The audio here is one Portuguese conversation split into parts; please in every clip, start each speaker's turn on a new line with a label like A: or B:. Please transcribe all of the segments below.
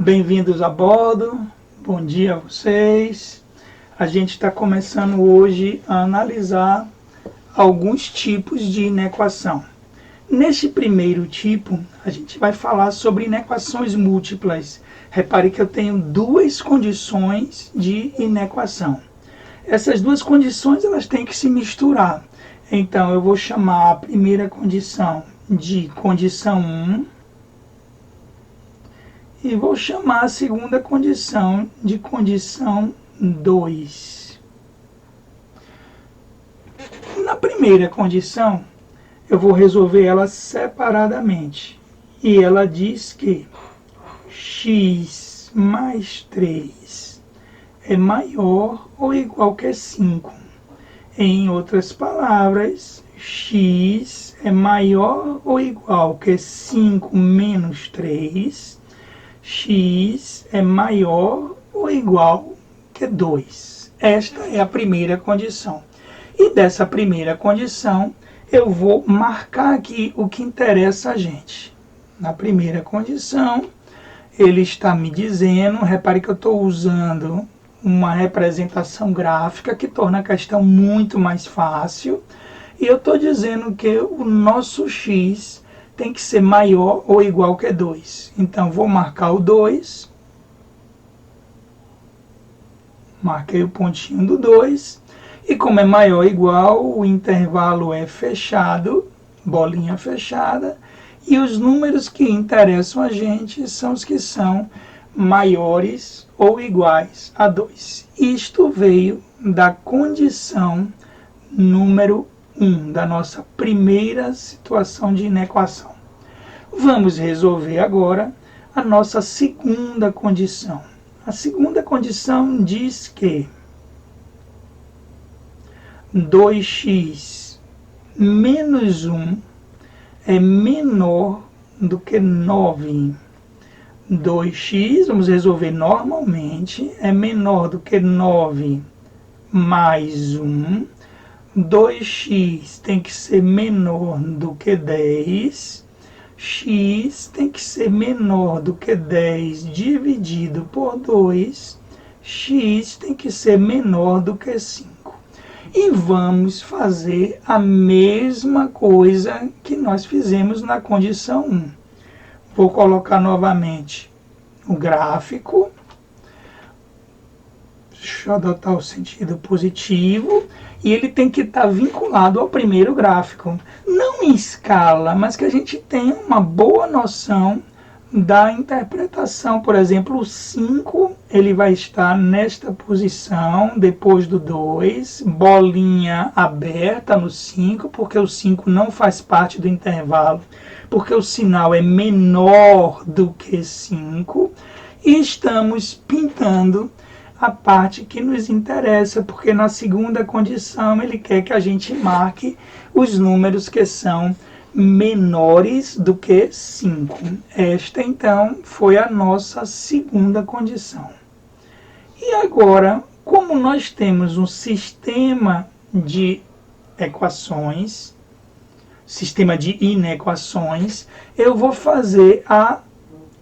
A: Bem-vindos a bordo, bom dia a vocês. A gente está começando hoje a analisar alguns tipos de inequação. Neste primeiro tipo, a gente vai falar sobre inequações múltiplas. Repare que eu tenho duas condições de inequação. Essas duas condições elas têm que se misturar. Então, eu vou chamar a primeira condição de condição 1 e vou chamar a segunda condição de condição 2. Na primeira condição, eu vou resolver ela separadamente. E ela diz que x mais 3 é maior ou igual que 5. Em outras palavras, x é maior ou igual que 5 menos 3. X é maior ou igual que 2. Esta é a primeira condição. E dessa primeira condição, eu vou marcar aqui o que interessa a gente. Na primeira condição, ele está me dizendo, repare que eu estou usando uma representação gráfica que torna a questão muito mais fácil. E eu estou dizendo que o nosso x tem que ser maior ou igual que 2. Então, vou marcar o 2. Marquei o pontinho do 2. E como é maior ou igual, o intervalo é fechado, bolinha fechada. E os números que interessam a gente são os que são maiores ou iguais a 2. Isto veio da condição número 1, da nossa primeira situação de inequação. Vamos resolver agora a nossa segunda condição. A segunda condição diz que 2x menos 1 é menor do que 9. 2x, vamos resolver normalmente, é menor do que 9 mais 1. 2x tem que ser menor do que 10. X tem que ser menor do que 10 dividido por 2. X tem que ser menor do que 5. E vamos fazer a mesma coisa que nós fizemos na condição 1. Vou colocar novamente o gráfico. Deixa eu adotar o sentido positivo. E ele tem que estar vinculado ao primeiro gráfico. Não em escala, mas que a gente tenha uma boa noção da interpretação. Por exemplo, o 5 ele vai estar nesta posição, depois do 2, bolinha aberta no 5, porque o 5 não faz parte do intervalo, porque o sinal é menor do que 5, e estamos pintando a parte que nos interessa, porque na segunda condição ele quer que a gente marque os números que são menores do que 5. Esta, então, foi a nossa segunda condição. E agora, como nós temos um sistema de equações, sistema de inequações, eu vou fazer a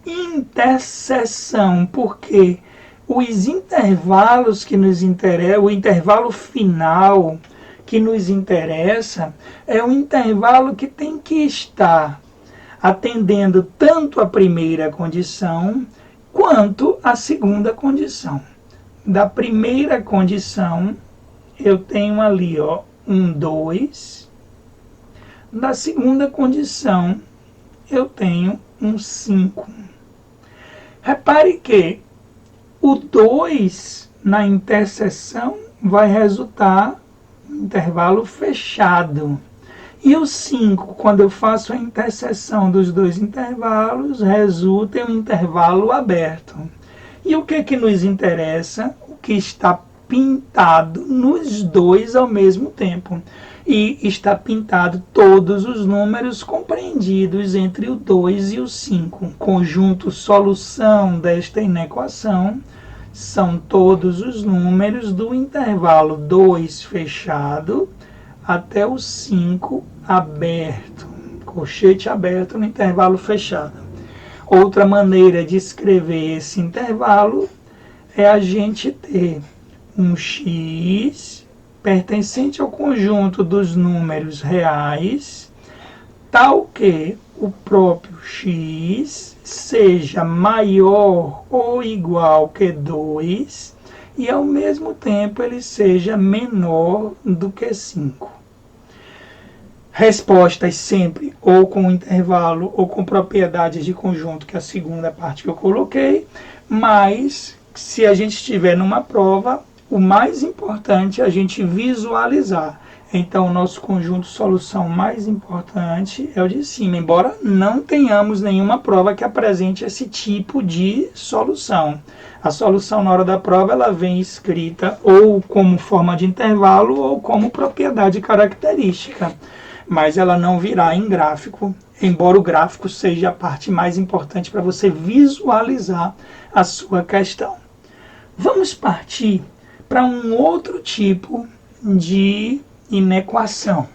A: interseção, porque os intervalos que nos interessam, o intervalo final que nos interessa é um intervalo que tem que estar atendendo tanto a primeira condição quanto a segunda condição. Da primeira condição, eu tenho ali um 2. Da segunda condição, eu tenho um 5. Repare que o 2 na interseção vai resultar um intervalo fechado. E o 5, quando eu faço a interseção dos dois intervalos, resulta em um intervalo aberto. E o que nos interessa? O que está pintado nos dois ao mesmo tempo. E está pintado todos os números compreendidos entre o 2 e o 5. Conjunto solução desta inequação são todos os números do intervalo 2 fechado até o 5 aberto. Colchete aberto no intervalo fechado. Outra maneira de escrever esse intervalo é a gente ter um x pertencente ao conjunto dos números reais, tal que o próprio x seja maior ou igual que 2 e ao mesmo tempo ele seja menor do que 5. Respostas sempre ou com intervalo ou com propriedades de conjunto, que é a segunda parte que eu coloquei, mas se a gente estiver numa prova, o mais importante é a gente visualizar. Então, o nosso conjunto de solução mais importante é o de cima, embora não tenhamos nenhuma prova que apresente esse tipo de solução. A solução na hora da prova ela vem escrita ou como forma de intervalo ou como propriedade característica, mas ela não virá em gráfico, embora o gráfico seja a parte mais importante para você visualizar a sua questão. Vamos partir para um outro tipo de inequação.